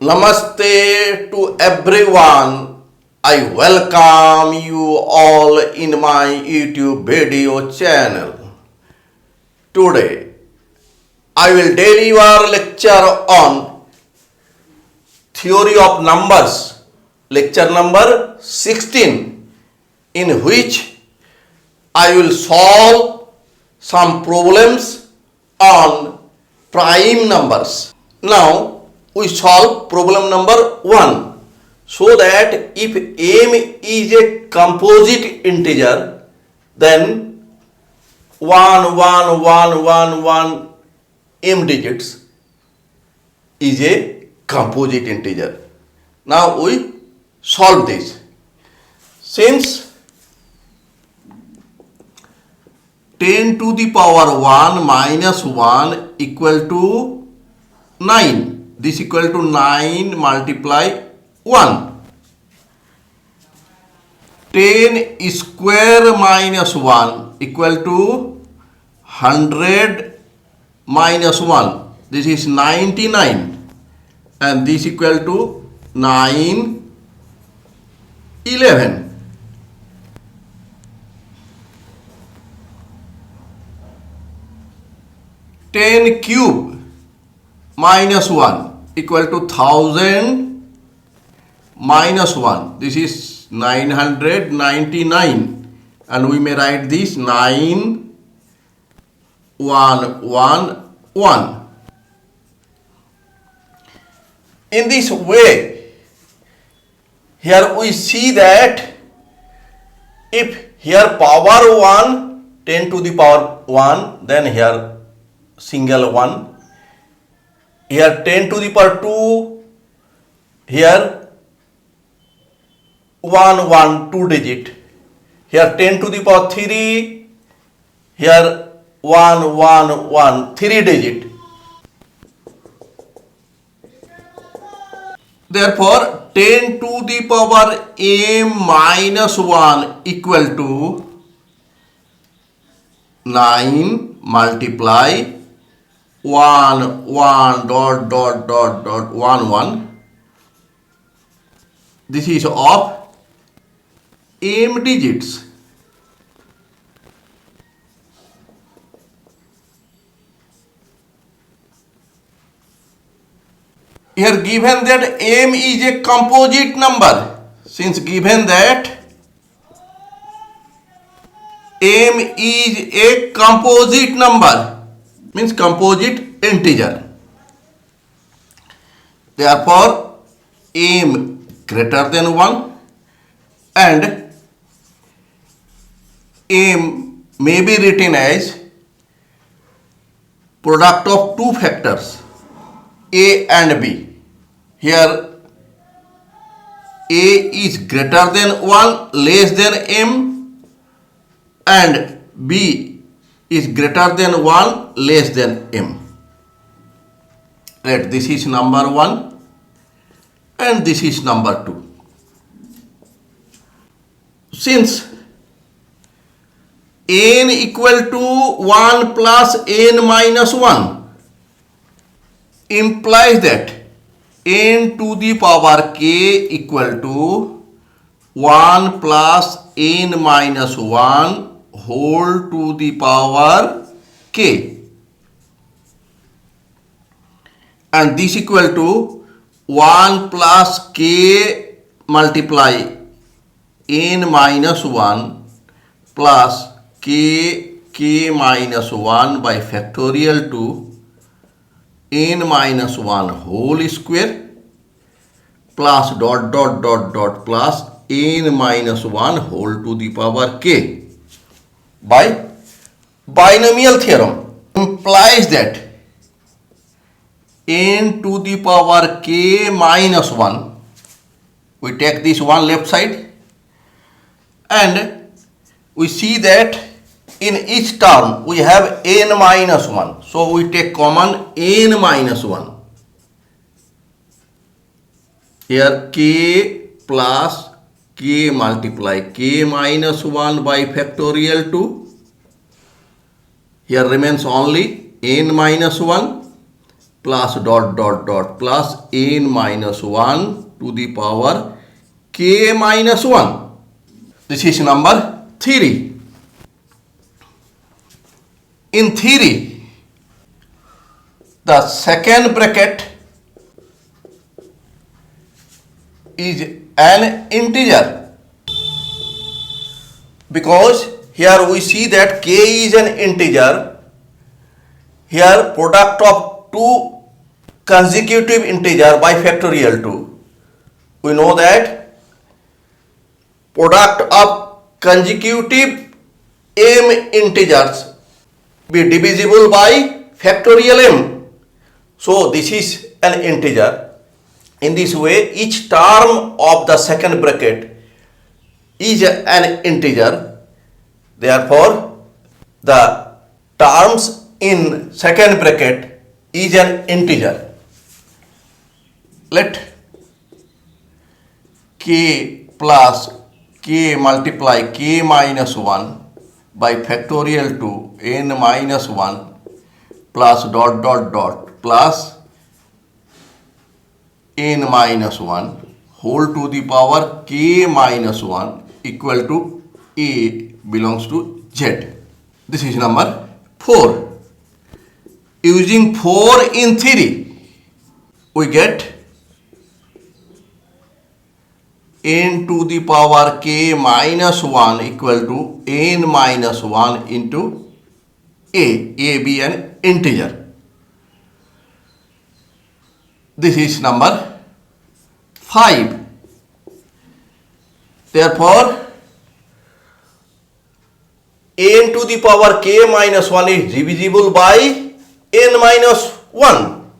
Namaste to everyone. I welcome you all in my YouTube video channel. Today I will deliver lecture on theory of numbers, lecture number 16, in which I will solve some problems on prime numbers. Now we solve problem number 1. So that if m is a composite integer, then 1 m digits is a composite integer. Now we solve this. Since 10 to the power 1 minus 1 equal to 9. This equal to 9 multiply 1. 10 square minus 1 equal to 100 minus 1. This is 99. And this equal to 9, 11. Ten cube minus 1 equal to 1000 minus 1. This is 999. And we may write this 9111. In this way, here we see that if here power 1, 10 to the power 1, then here single 1. Here 10 to the power 2, here 2 digit. Here 10 to the power 3, here 3 digit. Therefore, 10 to the power m minus 1 equal to 9 multiply 1 1 1 1. This is of m digits. Here given that m is a composite number, since given that m is a composite number, means composite integer. Therefore, m greater than 1 and m may be written as product of two factors a and b. Here a is greater than 1 less than m and b is greater than 1 less than m. Right, this is number 1 and this is number 2. Since n equal to 1 plus n minus 1 implies that n to the power k equal to 1 plus n minus 1 whole to the power k, and this equal to 1 plus k multiply n minus 1 plus k minus 1 by factorial to n minus 1 whole square plus plus n minus 1 whole to the power k by binomial theorem implies that n to the power k minus 1, we take this one left side and we see that in each term we have n minus 1. So we take common n minus 1. Here k plus k multiply k minus 1 by factorial 2. Here remains only n minus 1 plus dot dot dot plus n minus 1 to the power k minus 1. This is number 3. In theory, the second bracket is an integer, because here we see that k is an integer. Here product of two consecutive integer by factorial 2. We know that product of consecutive m integers be divisible by factorial m. So this is an integer. In this way, each term of the second bracket is an integer. Therefore, the terms in second bracket is an integer. Let k plus k multiply k minus 1 by factorial 2 n minus 1 plus dot dot dot plus n minus 1 whole to the power k minus 1 equal to a belongs to z. This is number 4. Using 4 in theory, we get n to the power k minus 1 equal to n minus 1 into a be an integer. This is number 5. Therefore, n to the power k minus 1 is divisible by n minus 1.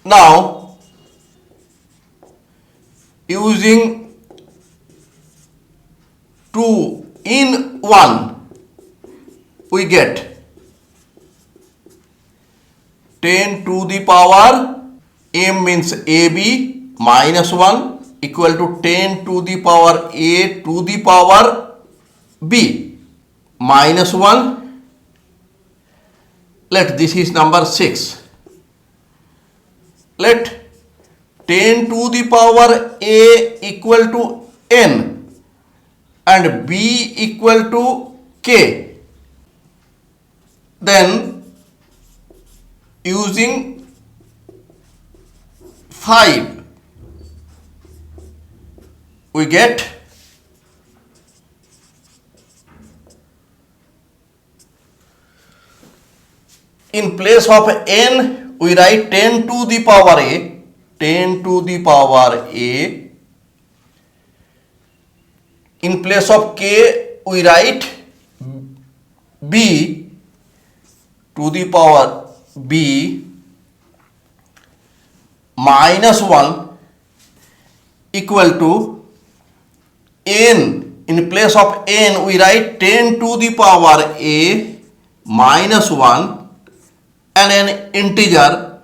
Now, using 2 in 1, we get 10 to the power m means ab minus 1 equal to 10 to the power a to the power b minus 1. Let this is number 6. Let 10 to the power a equal to n and b equal to k. Then using 5 we get in place of n we write 10 to the power a, 10 to the power a. In place of k we write b to the power b minus 1 equal to n. In place of n we write 10 to the power a minus 1 and an integer.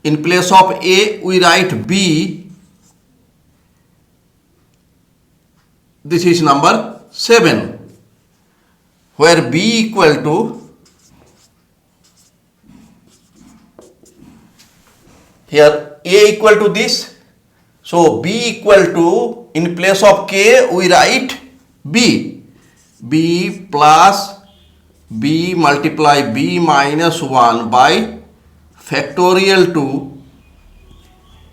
In place of a we write b. This is number 7, where b equal to, here a equal to this, so b equal to, in place of k we write b plus b multiply b minus 1 by factorial 2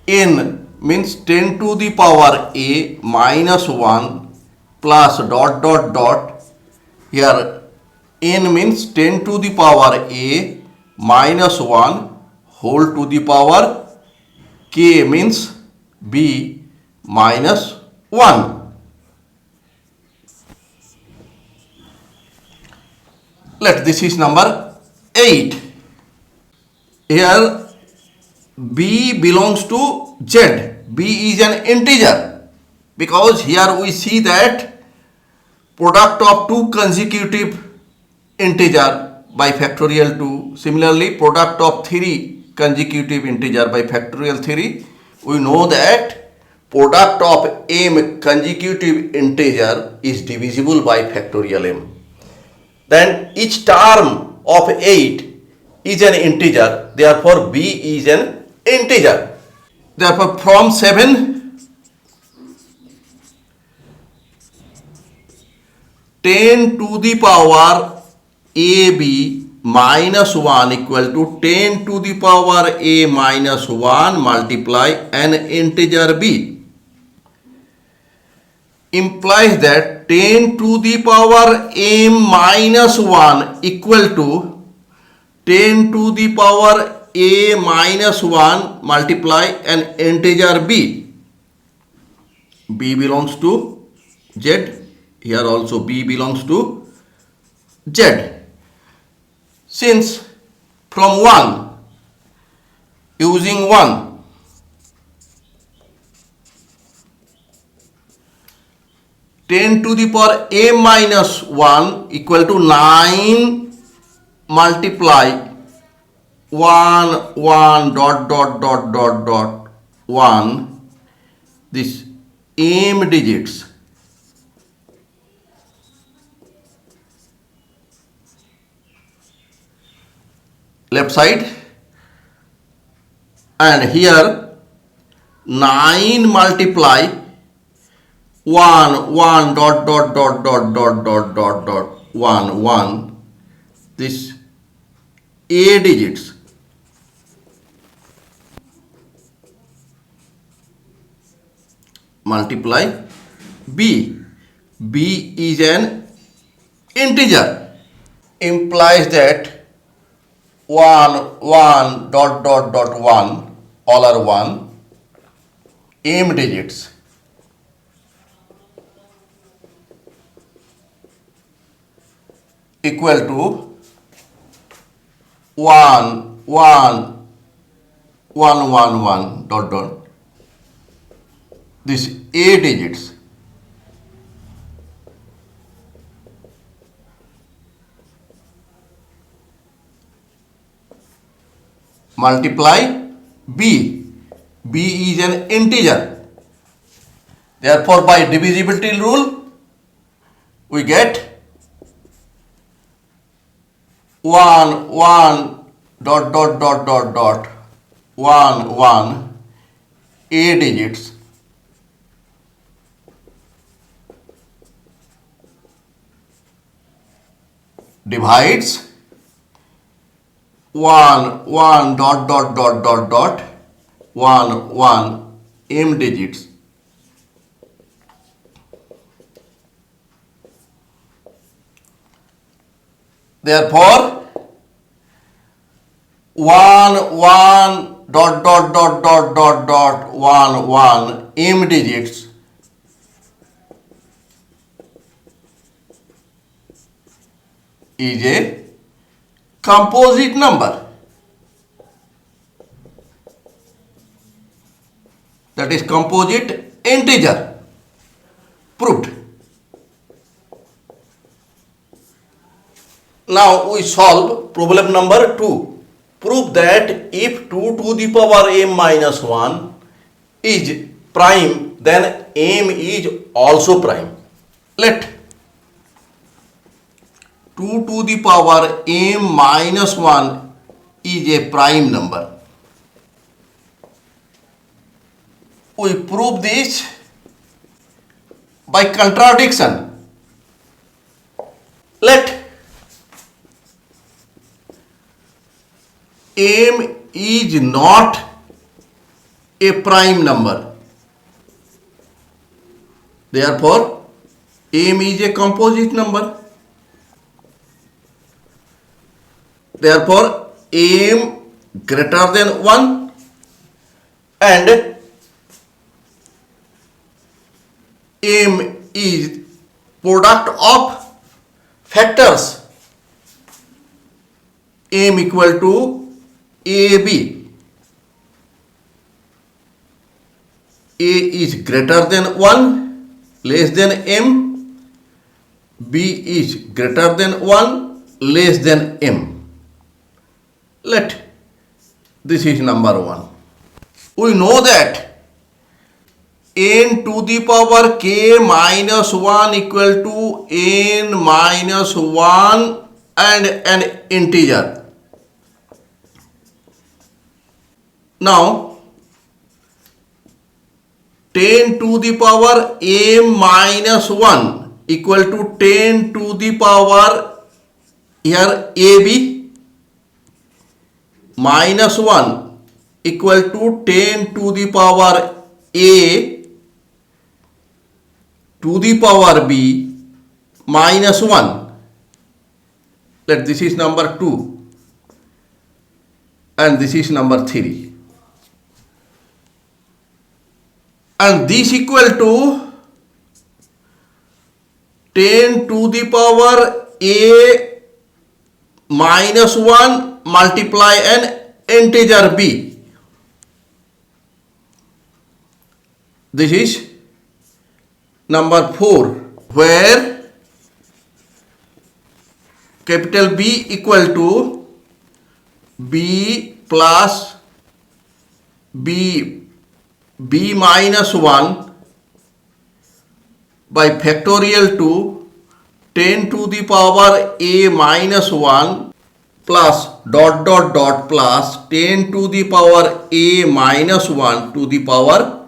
n means 10 to the power a minus 1 plus dot dot dot, here n means 10 to the power a minus 1 whole to the power k means b minus 1. Let this is number 8. Here b belongs to z. B is an integer, because here we see that product of two consecutive integer by factorial 2. Similarly, product of 3 consecutive integer by factorial 3. We know that product of m consecutive integer is divisible by factorial m. Then each term of 8 is an integer, therefore b is an integer. Therefore from 7, 10 to the power ab minus 1 equal to 10 to the power a minus 1 multiply an integer b, implies that 10 to the power m minus 1 equal to 10 to the power a minus 1 multiply an integer b. B belongs to z. Here also b belongs to z. Since from 1, using 1, ten to the power a minus 1 equal to 9 multiply 1 dot 1, this m digits, left side, and here 9 multiply 1 dot 1, this a digits, multiply b. B is an integer, implies that 1 dot 1, all are 1, m digits, equal to 1 dot this a digits, multiply b. B is an integer. Therefore, by divisibility rule, we get 1 dot 1 a digits divides 1 dot 1 m digits. Therefore 1 dot 1 m digits is a composite number. That is composite integer. Proved. Now we solve problem number 2. Prove that if 2 to the power m minus 1 is prime, then m is also prime. Let 2 to the power m minus 1 is a prime number. We prove this by contradiction. Let m is not a prime number. Therefore, m is a composite number. Therefore, m greater than 1 and m is product of factors m equal to AB. A is greater than 1, less than m. B is greater than 1, less than m. Let this is number 1. We know that n to the power k minus 1 equal to n minus 1 and an integer. Now 10 to the power a minus 1 equal to 10 to the power here ab minus 1 equal to 10 to the power a to the power b minus 1. Let this is number 2 and this is number 3. And this equal to 10 to the power a minus 1 multiply an integer b. This is number 4, where capital B equal to b plus b minus 1 by factorial to 10 to the power a minus 1 plus dot dot dot plus 10 to the power a minus 1 to the power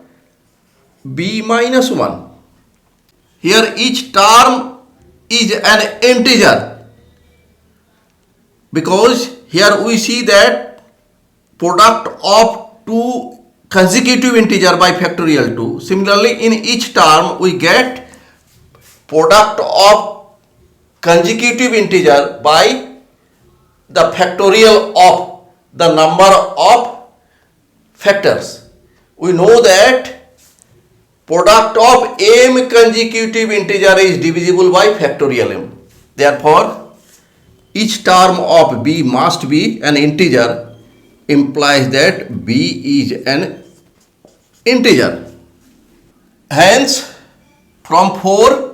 b minus 1. Here each term is an integer, because here we see that product of two consecutive integer by factorial 2. Similarly, in each term we get product of consecutive integer by the factorial of the number of factors. We know that product of m consecutive integer is divisible by factorial m. Therefore, each term of b must be an integer, implies that b is an integer. Hence, from 4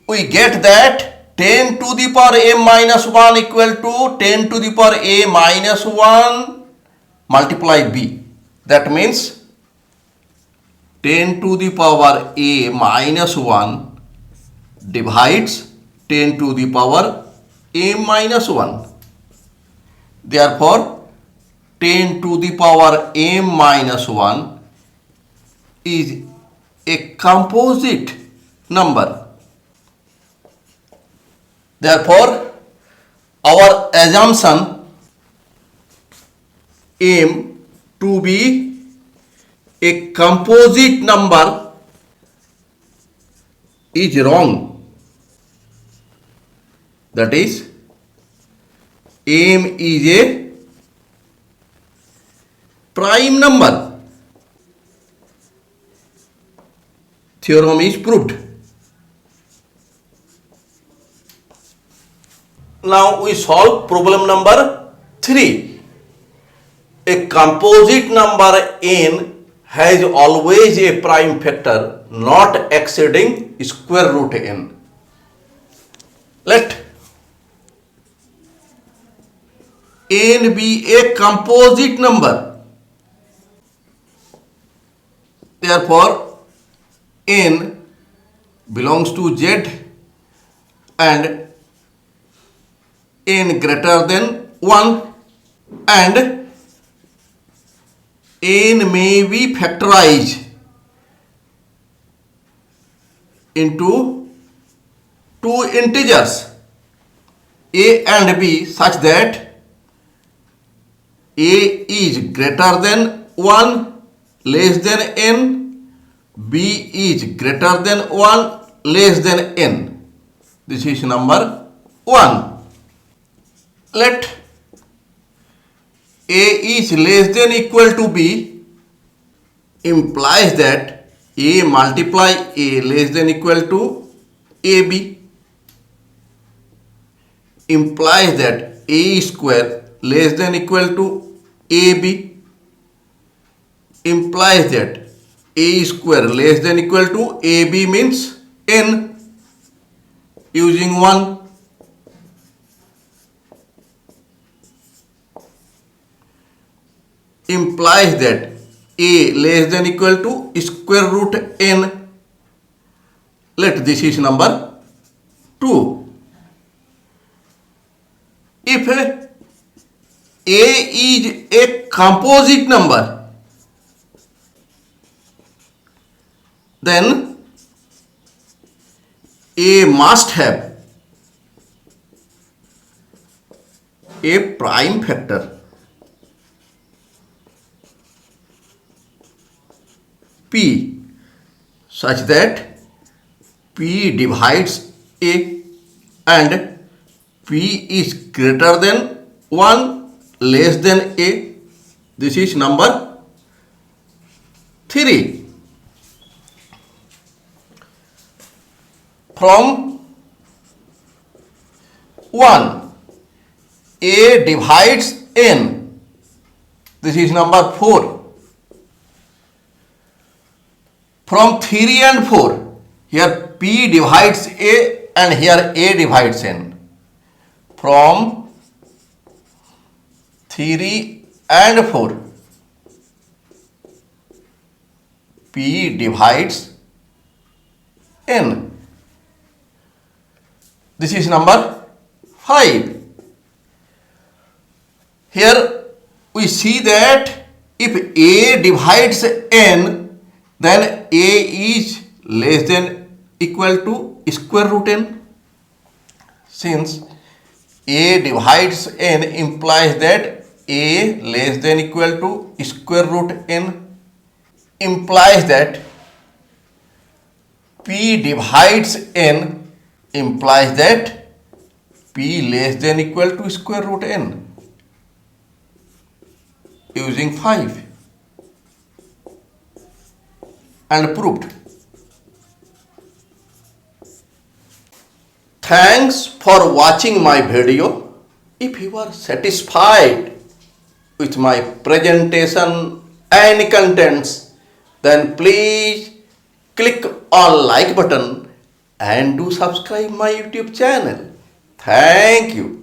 we get that 10 to the power m minus 1 equal to 10 to the power a minus 1 multiply b. That means 10 to the power a minus 1 divides 10 to the power m minus 1. Therefore, 10 to the power m minus 1 is a composite number. Therefore, our assumption m to be a composite number is wrong. That is, m is a prime number. Theorem is proved. Now we solve problem number 3. A composite number n has always a prime factor not exceeding square root n. Let n be a composite number. Therefore, n belongs to Z and n greater than 1, and n may be factorized into two integers a and b such that a is greater than 1 less than n, b is greater than 1 less than n. This is number 1. Let a is less than equal to b implies that a multiply a less than equal to ab, implies that a square less than equal to ab, implies that a square less than equal to ab means n using 1. Implies that a less than equal to square root n. Let this is number 2. if a is a composite number, then a must have a prime factor p such that p divides a and p is greater than 1 less than a. This is number 3. From 1 a divides n. This is number 4. From 3 and 4, here p divides a and here a divides n. From 3 and 4, p divides n. This is number 5. Here we see that if a divides n, then a is less than equal to square root n. Since a divides n implies that a less than equal to square root n, implies that p divides n implies that p less than equal to square root n. Using 5 and proved. Thanks for watching my video. If you are satisfied with my presentation and contents, then please click on like button and do subscribe my YouTube channel. Thank you.